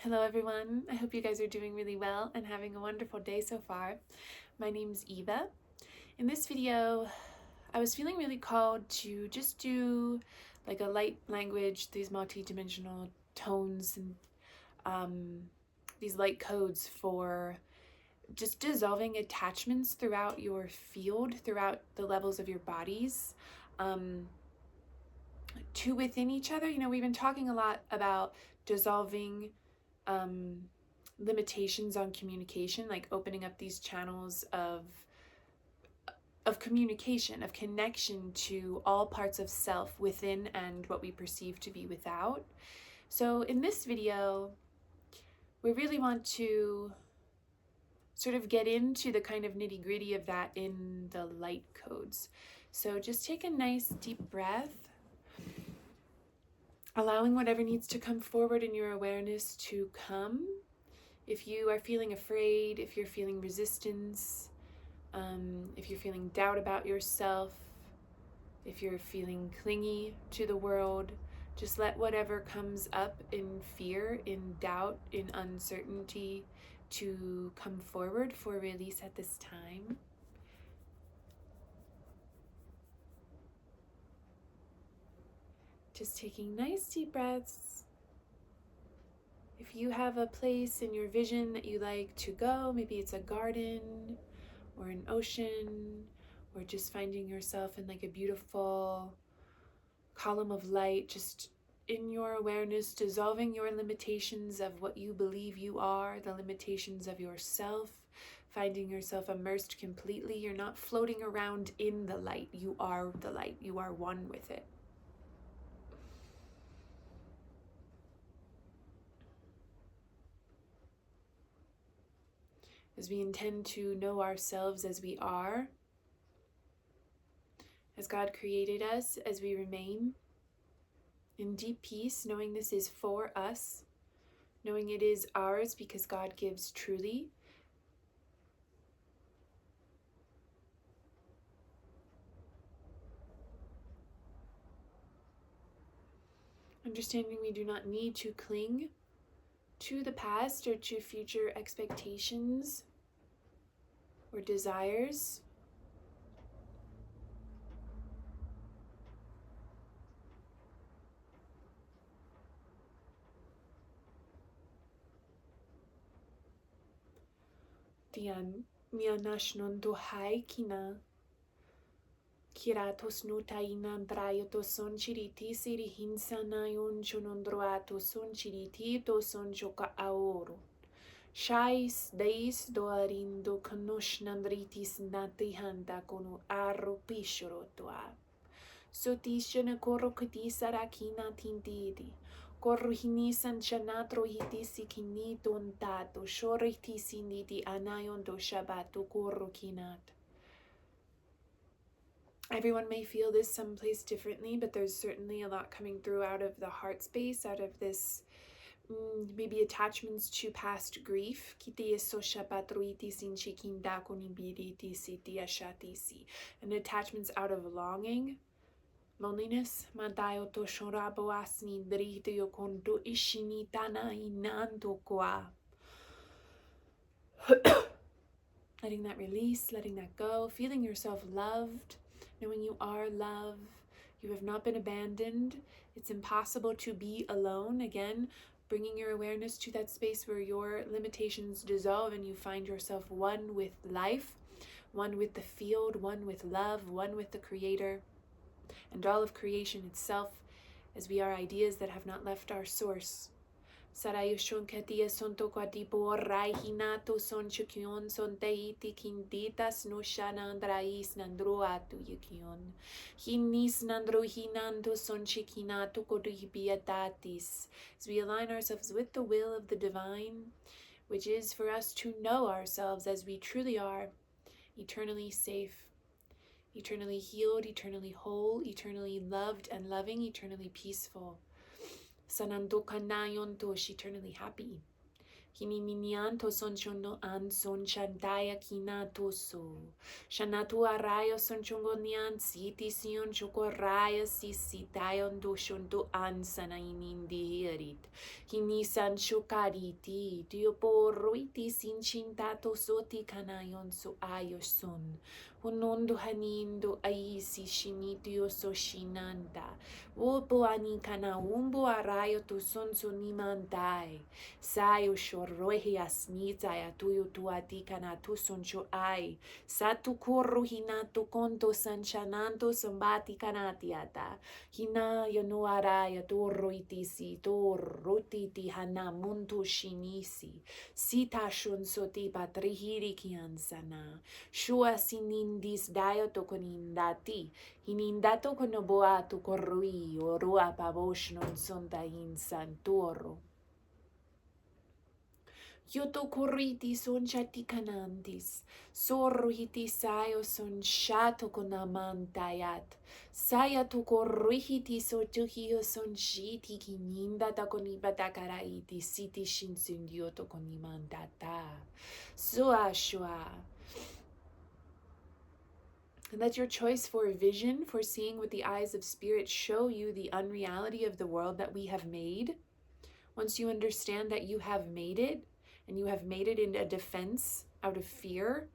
Hello everyone, I hope you guys are doing really well and having a wonderful day so far. My name's Eva. In this video, I was feeling really called to just do like a light language, these multi-dimensional tones and these light codes for just dissolving attachments throughout your field, throughout the levels of your bodies, to within each other. You know, we've been talking a lot about dissolving limitations on communication, like opening up these channels of communication, of connection to all parts of self within and what we perceive to be without. So in this video, we really want to sort of get into the kind of nitty-gritty of that in the light codes. So just take a nice deep breath, allowing whatever needs to come forward in your awareness to come. If you are feeling afraid, if you're feeling resistance, if you're feeling doubt about yourself, if you're feeling clingy to the world, just let whatever comes up in fear, in doubt, in uncertainty to come forward for release at this time. Just taking nice deep breaths. If you have a place in your vision that you like to go, maybe it's a garden or an ocean, or just finding yourself in like a beautiful column of light, just in your awareness, dissolving your limitations of what you believe you are, the limitations of yourself, finding yourself immersed completely. You're not floating around in the light. You are the light. You are one with it. As we intend to know ourselves as we are, as God created us, as we remain in deep peace, knowing this is for us, knowing it is ours because God gives truly. Understanding we do not need to cling to the past or to future expectations or desires. Tian mianash non dohai kina kiratos no taina drayoto son chiriti siri hinsanayon chonondroato son chiriti to son choka aoro. Shais deis doarindo kanosh nandritis natihanda kono arro pishoro toa. Sotishana koro kati sarakina tintidi. Korruhini sanchanatro hitisi kini tontato. Shorritisi nidi anayon do shabato korrukinat. Everyone may feel this someplace differently, but there's certainly a lot coming through out of the heart space, out of this maybe attachments to past grief. And attachments out of longing, loneliness. Letting that release, letting that go, feeling yourself loved, knowing you are love. You have not been abandoned. It's impossible to be alone. Again, bringing your awareness to that space where your limitations dissolve and you find yourself one with life, one with the field, one with love, one with the Creator, and all of creation itself, as we are ideas that have not left our source. Sarayushon katia son tokwatipo rai hinato son chukyon son teiti kinditas no shanandrais nandroatu yukion. Hinis nandro hinando son chikinato koduhibiatatis. As we align ourselves with the will of the divine, which is for us to know ourselves as we truly are, eternally safe, eternally healed, eternally whole, eternally loved and loving, eternally peaceful. Sanando kanayon tosh, eternally happy. Hininianto son chono an son chantaya kinato so. Shanatu araya son chongonian siti sion chokoraya sisitayon do shunto an sana inindi hirit. Hinisan chokariti, tioporuiti sinchintato soti kanayon so ayos son. Honondo hanindo aisi shinitio so shinanta. Wopo ani kana umbo arayo to son sonimandai. Sayo shorrohi asmita ya tuyo tuati kana tu soncho ai. Satu korro hinato konto sanchananto sombati kanatiata. Hina yano araya torro itisi torro titi hana munto shinisi. Sita shun soti patrihiri kiansana. Shua sinindis dayo to konindati. Hinindato konoboatu korrui orua pavosh non sonta insantoro. Yoto korriti son chati canandis, sorruhiti sayo son shato konamantayat, sayato korruhiti sotuhio son shiti kininda ta konibata karaiti siti shinsundioto konimandata. Sua shua. And let your choice for vision, for seeing with the eyes of spirit, show you the unreality of the world that we have made. Once you understand that you have made it, and you have made it in a defense out of fear,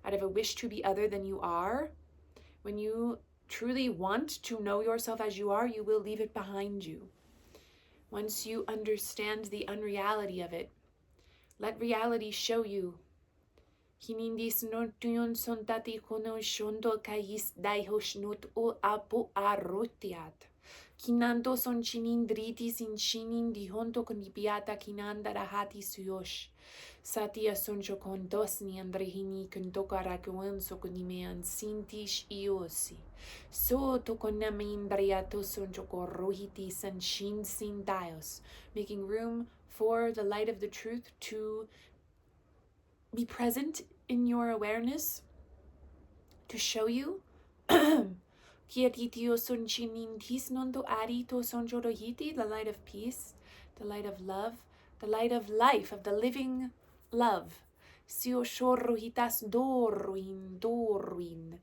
out of a wish to be other than you are, when you truly want to know yourself as you are, you will leave it behind you. Once you understand the unreality of it, let reality show you. Hinindis notion sontati kono shondo kais daihos not o apo arutiat. Kinando son chinindritis in chinin di honto konipiata kinanda rahati suyosh. Satia soncho kondosni andrehini kentokarakuan so konimean sintish iosi. So to konamindriato soncho korrohiti sanchin sin dios, making room for the light of the truth to be present in your awareness, to show you. Kiatitio sunchinintis nondo arito sonjorohiti, the light of peace, the light of love, the light of life, of the living love. Sio shorrohitas dorruin.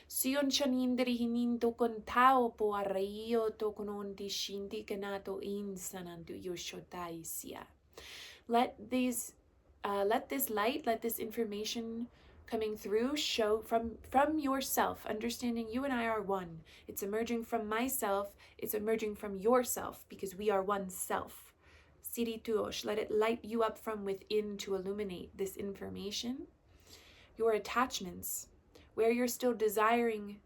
Sion chanindrihininto contao po arraio to cononti shinti canato insanantu yoshotaisia. Let this light, let this information coming through show from yourself, understanding you and I are one. It's emerging from myself, it's emerging from yourself, because we are one self. Sirituosh, let it light you up from within to illuminate this information. Your attachments, where you're still desiring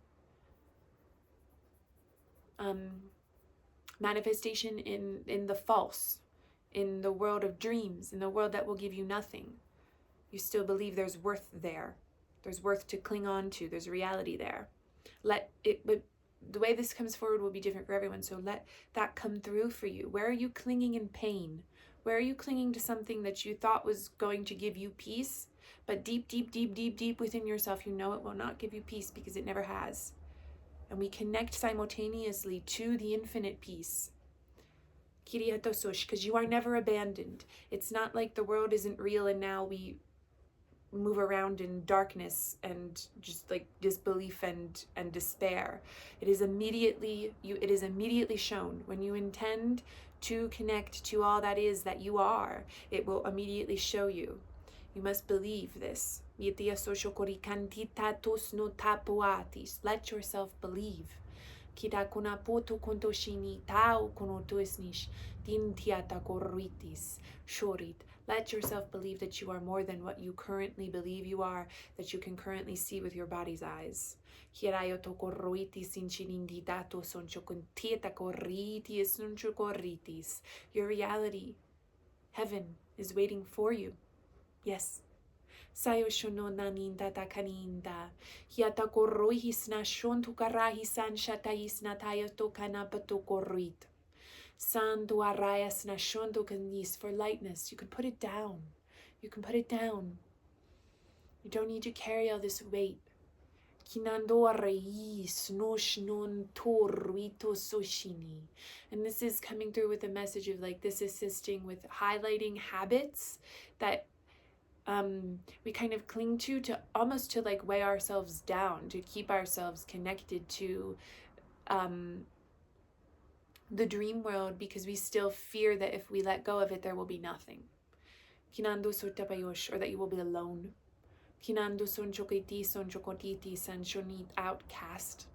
manifestation in the false, in the world of dreams, in the world that will give you nothing. You still believe there's worth there. There's worth to cling on to. There's reality there. Let it, but the way this comes forward will be different for everyone. So let that come through for you. Where are you clinging in pain? Where are you clinging to something that you thought was going to give you peace? But deep within yourself, you know it will not give you peace because it never has. And we connect simultaneously to the infinite peace. Because you are never abandoned. It's not like the world isn't real and now we move around in darkness and just like disbelief and despair. It is immediately shown. When you intend to connect to all that is that you are, it will immediately show you. You must believe this. Let yourself believe. Let yourself believe that you are more than what you currently believe you are, that you can currently see with your body's eyes. Your reality, heaven, is waiting for you. Yes. Sayo shono naninda ta kaninda. Hiata korroihis na shon tu karahis san shatais na tayo to kanapato korrit. Sandu arayas na shon tu kanis for lightness. You can put it down. You can put it down. You don't need to carry all this weight. And this is coming through with a message of like this assisting with highlighting habits that we kind of cling to almost to like weigh ourselves down, to keep ourselves connected to the dream world, because we still fear that if we let go of it, there will be nothing. Or that you will be alone. Outcast.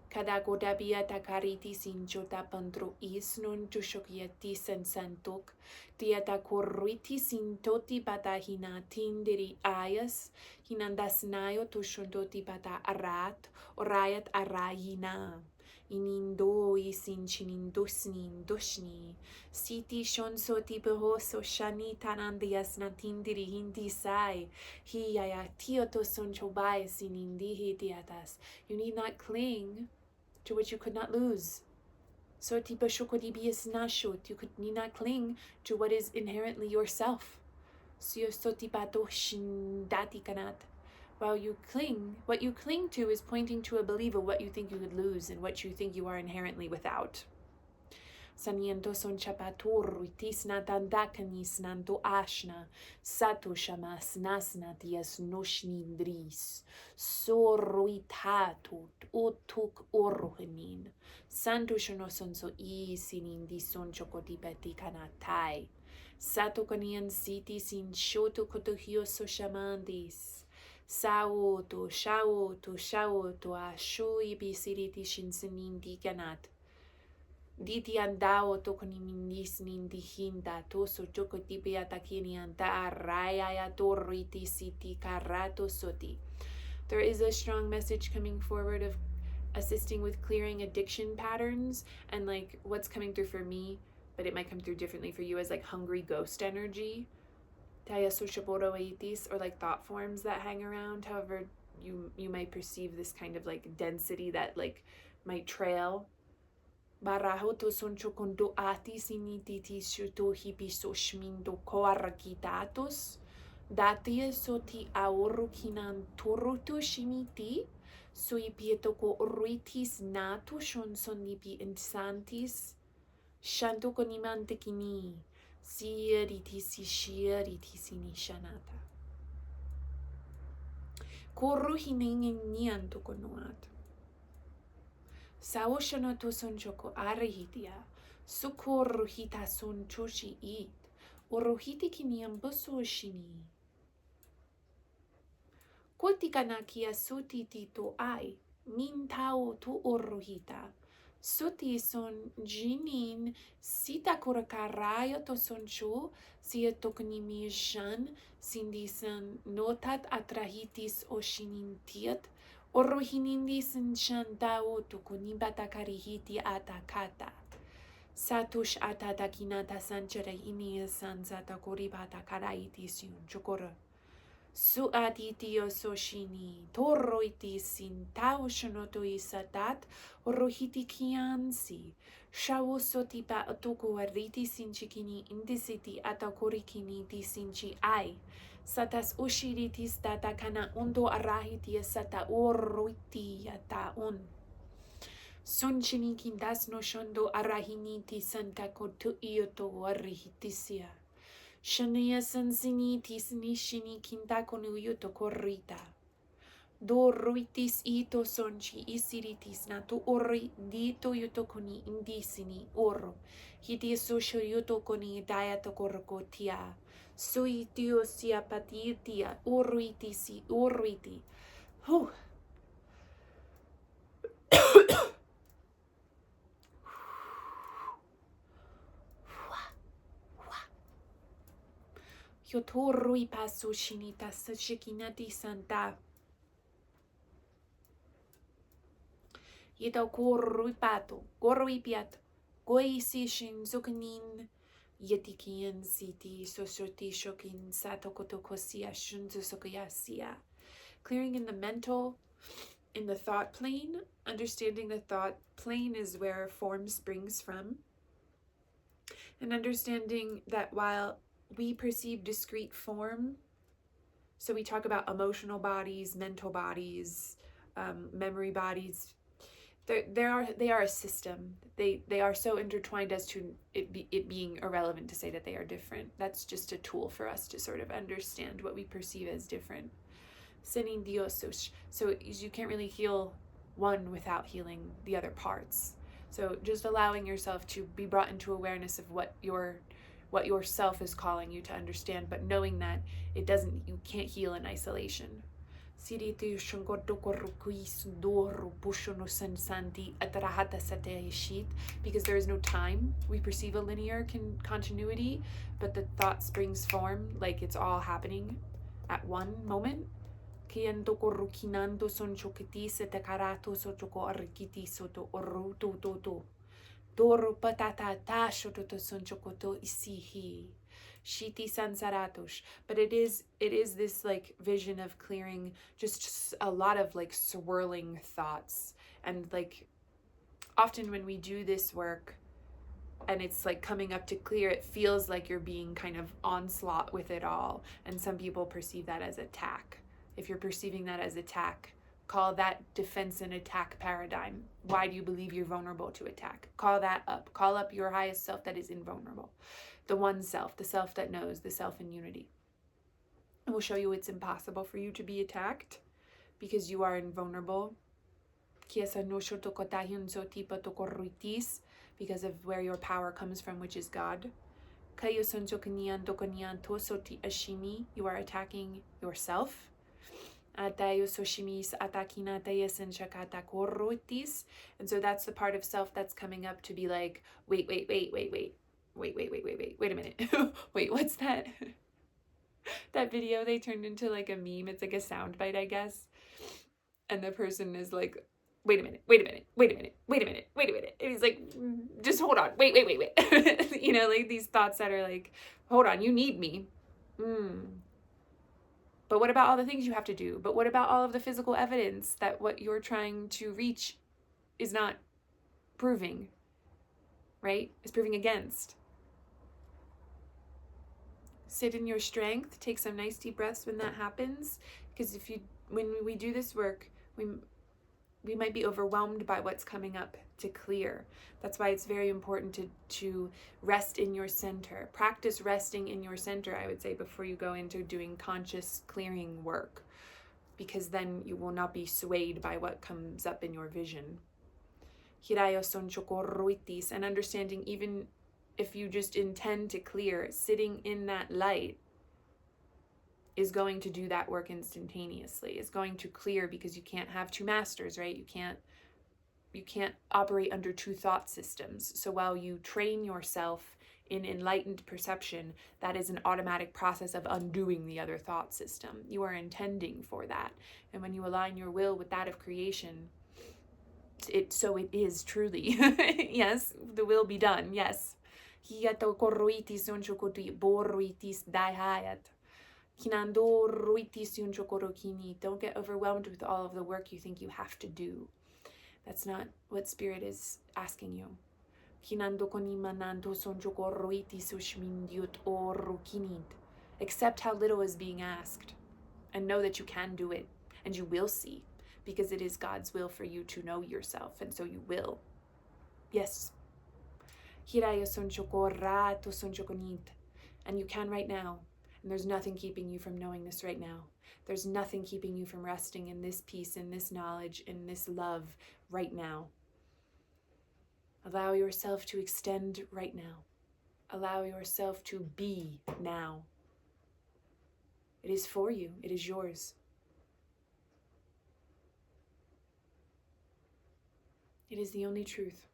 Kadagodabia takariti sinjota pandro is non tushokiati sensantok. Tiata korriti sintoti patahina tindiri ayas. Hinandasnayo tushondoti pata arat. Orayat arayina. Inindo isin chinindusni dushni. Siti shonsoti behoso shani tanandias natindiri hindi sai. Hiyaya tioto sonchobai sinindi hitiatas. You need not cling to what you could not lose. You need not cling to what is inherently yourself. While you cling, what you cling to is pointing to a belief of what you think you could lose and what you think you are inherently without. Saniento son chapatur itisna tandakanis nanto ashna sato shamas nasna tias noshnindris sorruitatut otuk orruhenin santo shonoson so isinindi son chokotipeti kanatai sato kanian siti sin shoto kotohioso shamandis saoto shaoto asho ibisiriti shinsinindi kanat Diti andao tokoni minis nindihinda toso chokotipi atakini anta araya torriti siti karato soti. There is a strong message coming forward of assisting with clearing addiction patterns, and like what's coming through for me, but it might come through differently for you, as like hungry ghost energy. Or like thought forms that hang around. However, you might perceive this kind of like density that like might trail. Barahoto son chocondo ati sinititi shuto hipiso shmindo koarakitatos. Datia soti aorukinan toruto shimiti. Sui pietoko ruitis nato shon sonipi insantis. Shanto konimantekini. Siaritisi shiaritisi nishanata. Koruhiningin nianto konoat. Saoshana to sonchoko arihitia, sukoruhita son choshi it, orohiti kiniamboso shini. Kotikanakia suti tito ai, mintao to orohita, suti son jinin, sita korakarayo to soncho, sietoknimi shan, sindisan notat atrahitis oshinintiat, Orohinindis shantao tukunibata karihiti atakata. Satush atatakinata sanchara inia sansata koribata karaitis yun chokora. Suaditio soshini, toroiti sin tau shonoto isatat, orohiti kiansi. Shawosotipa atoko ariti sinchikini indisiti atakorikini disinchi ai. Satas ushiritis data kana undo arahiti sata oroiti yata un. Sunchini kindas no shondo arahiniti santa kotu ioto arihitisia. Shania sansinitis nishini kinta konu yuto korrita. Do ruitis ito sonchi isiritis natu ori dito yuto koni indisini oro. Hiti sosho yuto koni diato korkotia. Sui tio sia patitia uruitisi uruiti. Yotorui pasu shinita sachikinati santa. Yito korui pato, korui piat, goisi shin zukanin. Yetikian siti sosoti shokin satokotokosia shunzusokayasia. Clearing in the mental, in the thought plane. Understanding the thought plane is where form springs from. And understanding that while we perceive discrete form, so we talk about emotional bodies, mental bodies, memory bodies. They are a system. They are so intertwined as to it being irrelevant to say that they are different. That's just a tool for us to sort of understand what we perceive as different. Sin Diosos. So you can't really heal one without healing the other parts. So just allowing yourself to be brought into awareness of what your self is calling you to understand, but knowing that you can't heal in isolation. Because there is no time. We perceive a linear continuity, but the thought springs form like it's all happening at one moment. Doro patata tashoto sonchokoto isihi. Shiti sansaratos. But it is this like vision of clearing just a lot of like swirling thoughts. And like often when we do this work and it's like coming up to clear, it feels like you're being kind of onslaught with it all. And some people perceive that as attack. If you're perceiving that as attack, call that defense and attack paradigm. Why do you believe you're vulnerable to attack? Call that up. Call up your highest self that is invulnerable. The one self, the self that knows, the self in unity. And we'll show you it's impossible for you to be attacked because you are invulnerable. Because of where your power comes from, which is God. You are attacking yourself. And so that's the part of self that's coming up to be like, wait a minute. Wait, what's that? That video they turned into like a meme. It's like a soundbite, I guess. And the person is like, wait a minute. And he's like, just hold on. Wait. You know, like these thoughts that are like, hold on, you need me. But what about all the things you have to do? But what about all of the physical evidence that what you're trying to reach is not proving, right? Is proving against. Sit in your strength. Take some nice deep breaths when that happens. Because when we do this work, we might be overwhelmed by what's coming up to clear. That's why it's very important to rest in your center. Practice resting in your center, I would say, before you go into doing conscious clearing work, because then you will not be swayed by what comes up in your vision. And understanding, even if you just intend to clear, sitting in that light is going to do that work instantaneously. It's going to clear, because you can't have two masters, right? You can't operate under two thought systems. So while you train yourself in enlightened perception, that is an automatic process of undoing the other thought system. You are intending for that. And when you align your will with that of creation, it is truly. Yes, the will be done. Yes. Don't get overwhelmed with all of the work you think you have to do. That's not what Spirit is asking you. Accept how little is being asked and know that you can do it, and you will see, because it is God's will for you to know yourself, and so you will. Yes. And you can right now. And there's nothing keeping you from knowing this right now. There's nothing keeping you from resting in this peace, in this knowledge, in this love right now. Allow yourself to extend right now. Allow yourself to be now. It is for you. It is yours. It is the only truth.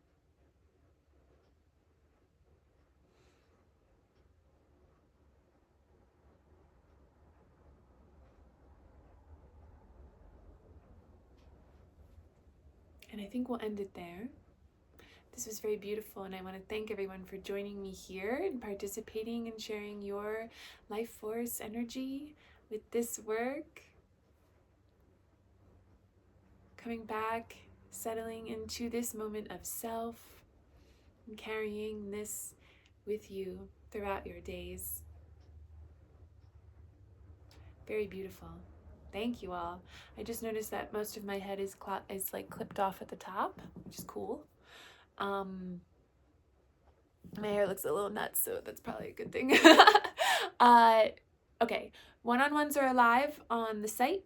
And I think we'll end it there. This was very beautiful, and I want to thank everyone for joining me here and participating and sharing your life force energy with this work. Coming back, settling into this moment of self, and carrying this with you throughout your days. Very beautiful. Thank you all. I just noticed that most of my head is like clipped off at the top, which is cool. My hair looks a little nuts, so that's probably a good thing. Okay, one-on-ones are alive on the site.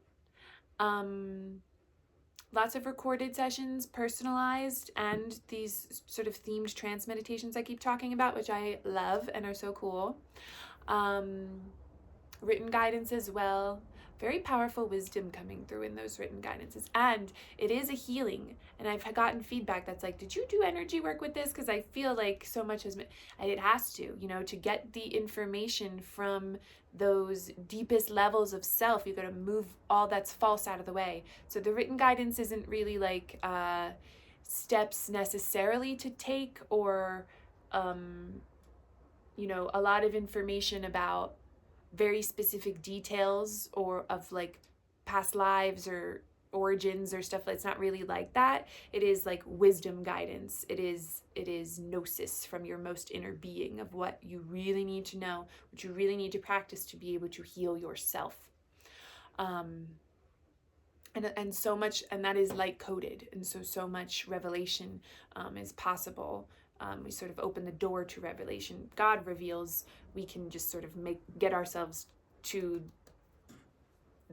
Lots of recorded sessions, personalized, and these sort of themed trance meditations I keep talking about, which I love and are so cool. Written guidance as well. Very powerful wisdom coming through in those written guidances. And it is a healing. And I've gotten feedback that's like, did you do energy work with this? Because I feel like so much it has to, to get the information from those deepest levels of self, you got to move all that's false out of the way. So the written guidance isn't really like steps necessarily to take, or a lot of information about very specific details or of like past lives or origins or stuff. It's not really like that. It is like wisdom guidance. It is gnosis from your most inner being of what you really need to know, what you really need to practice to be able to heal yourself. And so much, and that is light coded, and so much revelation is possible. We sort of open the door to revelation. God reveals. We can just sort of get ourselves to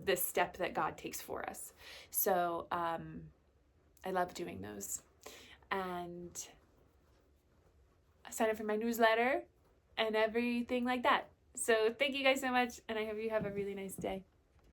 the step that God takes for us. So I love doing those. And I sign up for my newsletter and everything like that. So thank you guys so much, and I hope you have a really nice day.